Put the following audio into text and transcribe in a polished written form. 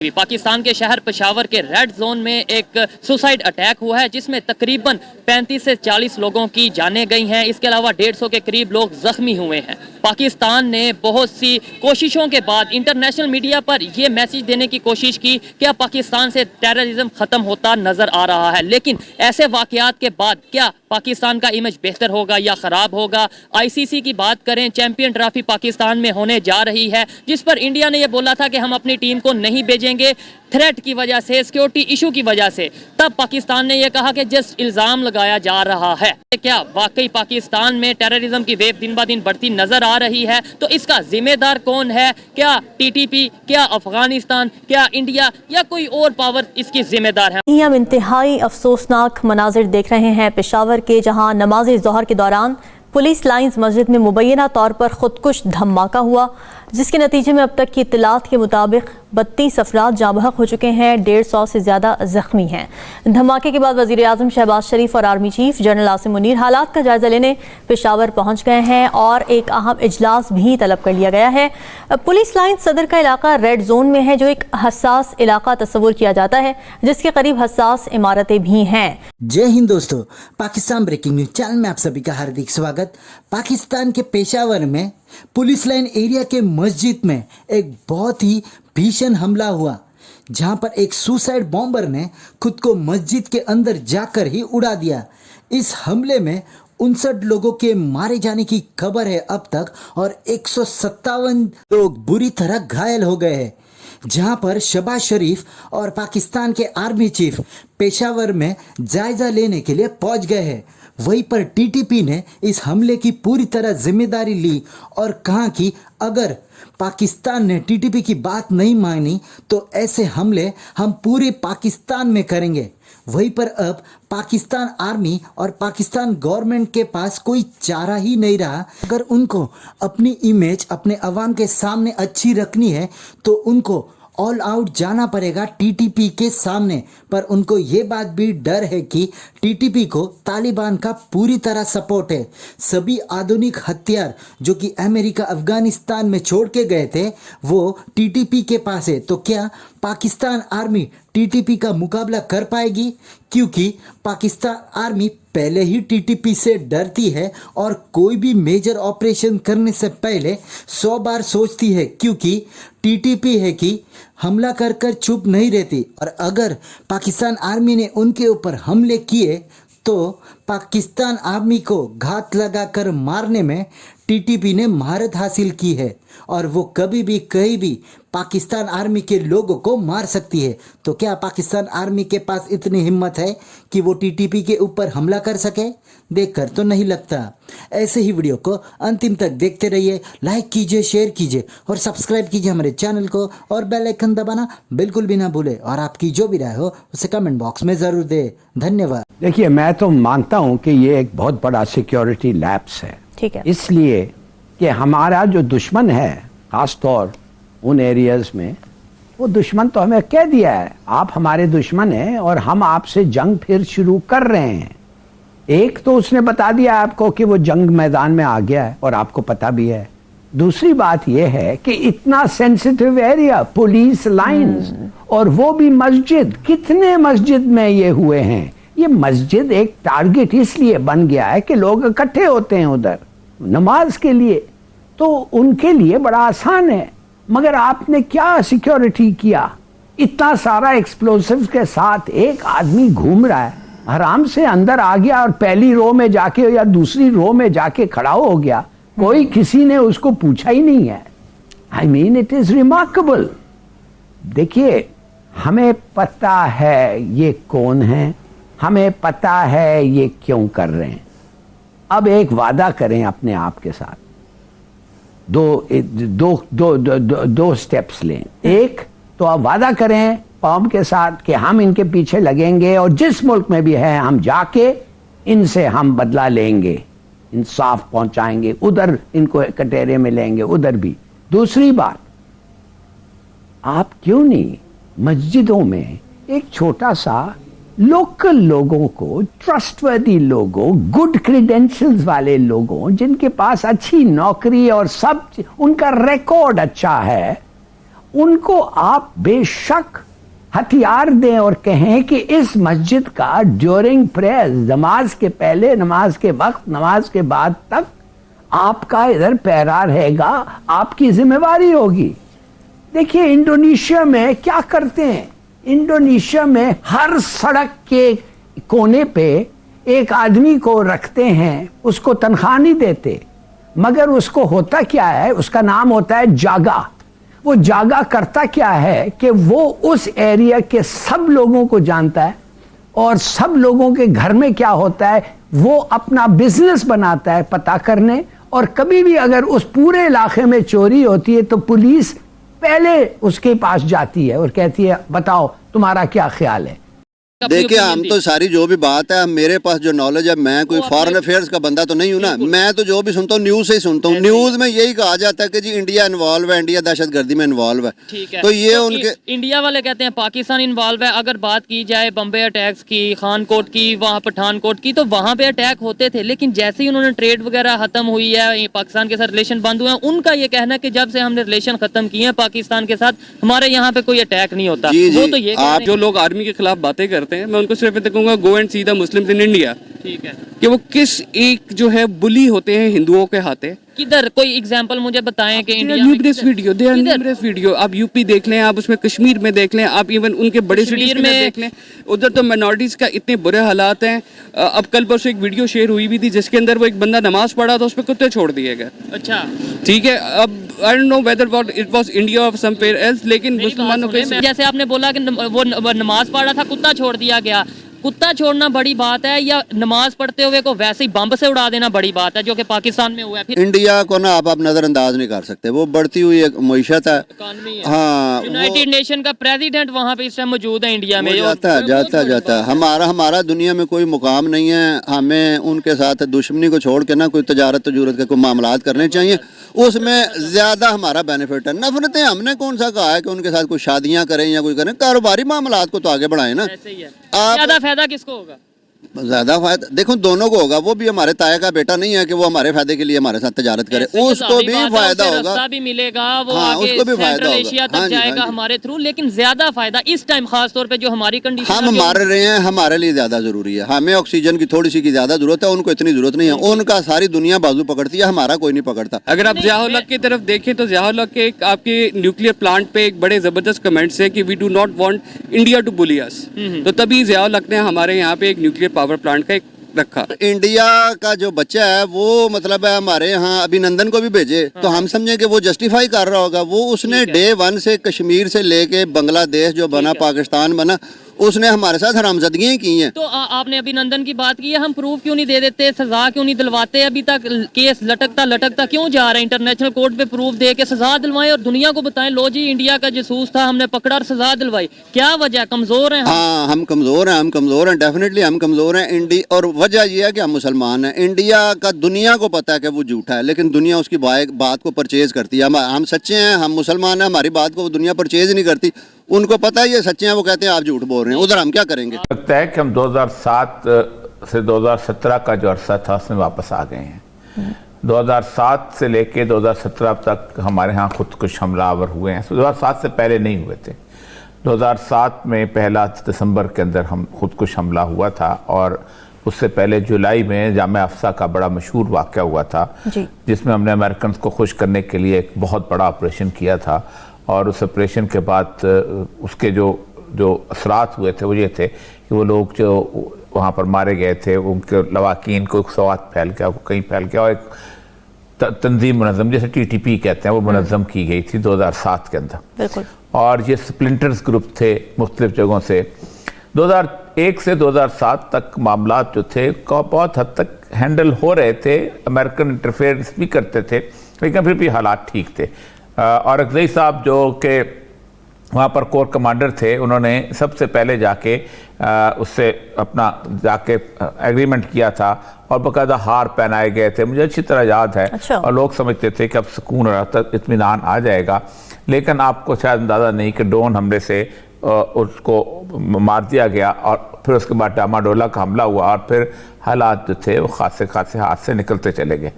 पाकिस्तान के शहर पेशावर के रेड जोन में एक सुसाइड अटैक हुआ है जिसमें तकरीबन 35 से 40 लोगों की जानें गई हैं। इसके अलावा 150 के करीब लोग जख्मी हुए हैं। पाकिस्तान ने बहुत सी कोशिशों के बाद इंटरनेशनल मीडिया पर यह मैसेज देने की कोशिश की कि अब पाकिस्तान से टेररिज्म खत्म होता नजर आ रहा है, लेकिन ऐसे वाकयात के बाद क्या पाकिस्तान का इमेज बेहतर होगा या खराब होगा? आईसीसी की बात करें, चैंपियन ट्रॉफी पाकिस्तान में होने जा रही है जिस पर इंडिया ने यह बोला था कि हम अपनी टीम को नहीं भेजेंगे थ्रेट की वजह से, सिक्योरिटी इशू की वजह से। तब पाकिस्तान ने यह कहा कि जस्ट इल्जाम लगाया जा रहा है। क्या वाकई पाकिस्तान में टेररिज्म की वेव दिन ब दिन बढ़ती नजर आ रही है? तो इसका जिम्मेदार कौन है? क्या टीटीपी, क्या अफगानिस्तान, क्या इंडिया या कोई और पावर इसकी जिम्मेदार है? हम इंतहाई अफसोसनाक मनाजिर देख रहे हैं पेशावर के, जहां नमाज ज़ोहर के दौरान पुलिस लाइंस मस्जिद में मुबैना तौर पर खुदकुश धमाका हुआ, जिसके नतीजे में अब तक की इत्तलात के मुताबिक 32 अफराद जाँ बहक हो चुके हैं, 150 से ज़्यादा ज़ख्मी हैं। धमाके के बाद वज़ीर आज़म शहबाज शरीफ और army chief general Asim Munir हालात का जायज़ा लेने पेशावर पहुँच गए हैं और एक अहम इजलास भी तलब कर लिया गया है। पुलिस लाइन सदर का इलाका रेड जोन में है, जो एक हसास इलाका तस्वुर किया जाता है, जिसके करीब हसास इमारतें भी हैं। जय हिंद दोस्तों, पाकिस्तान ब्रेकिंग न्यूज चैनल में आप सभी का हार्दिक स्वागत। पाकिस्तान के पेशावर में पुलिस लाइन एरिया के मस्जिद में एक बहुत ही भीषण हमला हुआ, जहां पर एक सुसाइड बॉम्बर ने खुद को मस्जिद के अंदर जाकर ही उड़ा दिया। इस हमले में 59 लोगों के मारे जाने की खबर है अब तक और 157 लोग बुरी तरह घायल हो गए हैं, जहां पर शहबाज शरीफ और पाकिस्तान के आर्मी चीफ पेशावर में जायजा लेने के लिए पहुंच गए हैं। वहीं पर टीटीपी ने इस हमले की पूरी तरह जिम्मेदारी ली और कहा कि अगर पाकिस्तान ने टीटीपी की बात नहीं मानी तो ऐसे हमले हम पूरे पाकिस्तान में करेंगे। वहीं पर अब पाकिस्तान आर्मी और पाकिस्तान गवर्नमेंट के पास कोई चारा ही नहीं रहा। अगर उनको अपनी इमेज अपने अवाम के सामने अच्छी रखनी है तो उनको ऑल आउट जाना पड़ेगा टीटीपी के सामने। पर उनको ये बात भी डर है कि टीटीपी को तालिबान का पूरी तरह सपोर्ट है। सभी आधुनिक हथियार जो कि अमेरिका अफगानिस्तान में छोड़ के गए थे वो टीटीपी के पास है। तो क्या पाकिस्तान आर्मी टीटीपी का मुकाबला कर पाएगी? क्योंकि पाकिस्तान आर्मी पहले ही टीटीपी से डरती है और कोई भी मेजर ऑपरेशन करने से पहले 100 बार सोचती है, क्योंकि टीटीपी है कि हमला कर कर चुप नहीं रहती। और अगर पाकिस्तान आर्मी ने उनके ऊपर हमले किए तो पाकिस्तान आर्मी को घात लगाकर मारने में टीटीपी ने महारत हासिल की है और वो कभी भी कहीं भी पाकिस्तान आर्मी के लोगों को मार सकती है। तो क्या पाकिस्तान आर्मी के पास इतनी हिम्मत है कि वो टीटीपी के ऊपर हमला कर सके? देखकर तो नहीं लगता। ऐसे ही वीडियो को अंतिम तक देखते रहिए, लाइक कीजिए, शेयर कीजिए और सब्सक्राइब कीजिए हमारे चैनल को और बेल आइकन दबाना बिल्कुल भी ना भूले। और आपकी जो भी राय हो उसे कमेंट बॉक्स में ज़रूर दे। धन्यवाद। देखिए, मैं तो मानता हूँ कि ये एक बहुत बड़ा सिक्योरिटी लैप्स है। ठीक है, इसलिए कि हमारा जो दुश्मन है, खासतौर उन एरियाज में, वो दुश्मन तो हमें कह दिया है आप हमारे दुश्मन हैं और हम आपसे जंग फिर शुरू कर रहे हैं। एक तो उसने बता दिया आपको कि वो जंग मैदान में आ गया है और आपको पता भी है। दूसरी बात यह है कि इतना सेंसिटिव एरिया, पुलिस लाइंस, और वो भी मस्जिद, कितने मस्जिद में ये हुए हैं। ये मस्जिद एक टारगेट इसलिए बन गया है कि लोग इकट्ठे होते हैं उधर नमाज के लिए, तो उनके लिए बड़ा आसान है। मगर आपने क्या सिक्योरिटी किया? इतना सारा एक्सप्लोसिव्स के साथ एक आदमी घूम रहा है, आराम से अंदर आ गया और पहली रो में जाके या दूसरी रो में जाके खड़ा हो गया। कोई किसी ने उसको पूछा ही नहीं है। I mean it is remarkable. देखिए, हमें पता है ये कौन है, हमें पता है ये क्यों कर रहे हैं। अब एक वादा करें अपने आप के साथ, दो स्टेप्स लें। एक तो आप वादा करें कौम के साथ कि हम इनके पीछे लगेंगे और जिस मुल्क में भी है हम जाके इनसे हम बदला लेंगे, इंसाफ पहुंचाएंगे, उधर इनको कटहरे में लेंगे, उधर भी। दूसरी बात, आप क्यों नहीं मस्जिदों में एक छोटा सा लोकल लोगों को, ट्रस्टवर्दी लोगों, गुड क्रेडेंशियल्स वाले लोगों, जिनके पास अच्छी नौकरी और सब उनका रिकॉर्ड अच्छा है, उनको आप बेशक हथियार दें और कहें कि इस मस्जिद का ड्यूरिंग प्रेयर, नमाज के पहले, नमाज के वक्त, नमाज के बाद तक आपका इधर पहरा रहेगा, आपकी जिम्मेवारी होगी। देखिए इंडोनेशिया में क्या करते हैं, इंडोनेशिया में हर सड़क के कोने पे एक आदमी को रखते हैं, उसको तनख्वाह नहीं देते, मगर उसको होता क्या है, उसका नाम होता है जागा। वो जागा करता क्या है कि वो उस एरिया के सब लोगों को जानता है और सब लोगों के घर में क्या होता है वो अपना बिजनेस बनाता है पता करने, और कभी भी अगर उस पूरे इलाके में चोरी होती है तो पुलिस पहले उसके पास जाती है और कहती है बताओ तुम्हारा क्या ख्याल है। देखिए हम तो सारी जो भी बात है, मेरे पास जो नॉलेज है, मैं कोई फॉरेन अफेयर्स का बंदा तो नहीं हूँ ना, मैं तो जो भी सुनता हूँ न्यूज से ही सुनता हूँ। न्यूज में यही कहा जाता है कि जी इंडिया इन्वॉल्व है, इंडिया दहशतगर्दी में इन्वॉल्व है। ठीक है, तो ये तो उनके इंडिया वाले कहते हैं पाकिस्तान इन्वॉल्व है। अगर बात की जाए बम्बे अटैक्स की, खानकोट की, वहाँ पठानकोट की, तो वहाँ पे अटैक होते थे, लेकिन जैसे ही उन्होंने ट्रेड वगैरह खत्म हुई है, पाकिस्तान के साथ रिलेशन बंद हुए हैं, उनका ये कहना है कि जब से हमने रिलेशन खत्म किए हैं पाकिस्तान के साथ, हमारे यहाँ पे कोई अटैक नहीं होता। वो तो ये आप जो लोग आर्मी के खिलाफ बातें करते हैं, मैं उनको सिर्फ कहूंगा go and see the Muslims in India. ठीक है, कि वो किस एक जो है बुली होते हैं हिंदुओं के हाथे। किधर कोई एग्जांपल मुझे बताएं कि इंडिया में न्यूमरस वीडियो आप यूपी देख लें, आप उसमें कश्मीर में देख लें, आप इवन उनके बड़े सिटीज में देख लें, उधर तो माइनॉरिटीज का इतने बुरे हालात हैं। अब कल परसों एक वीडियो शेयर हुई भी थी जिसके अंदर वो एक बंदा नमाज पढ़ा था, उस पर कुत्ते छोड़ दिए गए। अच्छा, ठीक है, अब I don't know whether what it was India और समवेयर एल्स, लेकिन मुसलमानों के जैसे आपने बोला कि वो नमाज पढ़ रहा था, कुत्ता छोड़ दिया गया। कुत्ता छोड़ना बड़ी बात है या नमाज पढ़ते हुए को वैसे ही बम से उड़ा देना बड़ी बात है, जो कि पाकिस्तान में हुआ है? फिर इंडिया को ना आप नजरअंदाज नहीं कर सकते, वो बढ़ती हुई एक मईशत है। हाँ, यूनाइटेड नेशन का प्रेसिडेंट वहाँ पे इस टाइम मौजूद है इंडिया में। जाता है। हमारा दुनिया में कोई मुकाम नहीं है, हमें उनके साथ दुश्मनी को छोड़ के ना कोई तजारत तजूरत के कोई मामलात करने चाहिए, उसमें ज्यादा हमारा बेनिफिट है। नफरतें हमने कौन सा कहा है कि उनके साथ कोई शादियां करें या कोई करें, कारोबारी मामलात को तो आगे बढ़ाएं ना। ज्यादा फायदा किसको होगा? ज्यादा फायदा देखो दोनों को होगा। वो भी हमारे ताया का बेटा नहीं है कि वो हमारे फायदे के लिए हमारे साथ तजारत करे, उसको भी फायदा होगा, भी मिलेगा, वो हाँ, आगे उसको भी फायदा होगा, एशिया तक जाएगा हमारे थ्रू। लेकिन ज्यादा फायदा इस टाइम खास तौर पे जो हमारी कंडीशन हम मार रहे हैं, हमारे लिए ज्यादा जरूरी है। हमें ऑक्सीजन की थोड़ी सी की ज्यादा जरूरत है, उनको इतनी जरूरत नहीं है। उनका सारी दुनिया बाजू पकड़ती है, हमारा कोई नहीं पकड़ता। अगर आप ज़िया उल हक की तरफ देखें तो ज़िया उल हक के आपके न्यूक्लियर प्लांट पे एक बड़े जबरदस्त कमेंट्स है कि we do not want India to bully us. तो तभी ज़िया उल हक ने हमारे यहाँ पे एक न्यूक्लियर पावर प्लांट का एक रखा। इंडिया का जो बच्चा है वो मतलब है हमारे यहाँ अभिनंदन को भी भेजे तो हम समझे कि वो जस्टिफाई कर रहा होगा। वो उसने डे 1 से कश्मीर से लेके बांग्लादेश जो बना, पाकिस्तान बना, उसने हमारे साथ हरामजादियां की हैं। तो आपने अभिनंदन की बात की है, हम प्रूफ क्यों नहीं दे देते, सजा क्यों नहीं दिलवाते? अभी तक केस लटकता क्यों जा रहा है? इंटरनेशनल कोर्ट पे प्रूफ दे के सजा दिलवाएं और दुनिया को बताएं लो जी इंडिया का जासूस था, हमने पकड़ा और सजा दिलवाई। क्या वजह? कमजोर हैं? हाँ, हम कमजोर हैं, डेफिनेटली हम कमजोर हैं। इंडिया और वजह यह है कि हम मुसलमान हैं। इंडिया का दुनिया को पता है कि वो झूठा है, लेकिन दुनिया उसकी बात को परचेज करती है। हम सच्चे हैं, हम मुसलमान हैं, हमारी बात को दुनिया परचेज नहीं करती। उनको पता है ये सच्चे हैं, वो कहते हैं आप झूठ बोल रहे हैं। उधर हम क्या करेंगे? लगता है कि हम 2007 से 2017 का जो अरसा था उसमें वापस आ गए हैं। 2007 से लेके 2017 तक हमारे यहाँ खुदकुश हमलावर हुए हैं। 2007 से पहले नहीं हुए थे। 2007 में 1 दिसंबर के अंदर हम खुदकुश हमला हुआ था, और उससे पहले जुलाई में जामे अफसा का बड़ा मशहूर वाक़या हुआ था जिसमें हमने अमेरिकन को खुश करने के लिए एक बहुत बड़ा ऑपरेशन किया था। और उस ऑपरेशन के बाद उसके जो असरात हुए थे वो ये थे कि वो लोग जो वहाँ पर मारे गए थे उनके लवाकीन को एक सवात फैल गया, कहीं फैल गया, और एक तंजीम मुनज़्ज़म जिसे TTP कहते हैं वो मुनज़्ज़म की गई थी 2007 के अंदर। और ये स्प्लिंटर्स ग्रुप थे मुख्तलिफ जगहों से। 2001 से 2007 तक मामलात जो थे बहुत हद तक हैंडल हो रहे थे, अमेरिकन इंटरफेरेंस भी करते थे, लेकिन फिर भी हालात ठीक थे। और अकज़ई साहब जो कि वहाँ पर कोर कमांडर थे, उन्होंने सबसे पहले जाके उससे अपना जाके एग्रीमेंट किया था और बाकायदा हार पहनाए गए थे, मुझे अच्छी तरह याद है। और लोग समझते थे कि अब सुकून और इत्मीनान आ जाएगा, लेकिन आपको शायद अंदाज़ा नहीं कि ड्रोन हमले से उसको मार दिया गया और फिर उसके बाद डामाडोला का हमला हुआ और फिर हालात जो थे वो खासे हाथ से निकलते चले गए।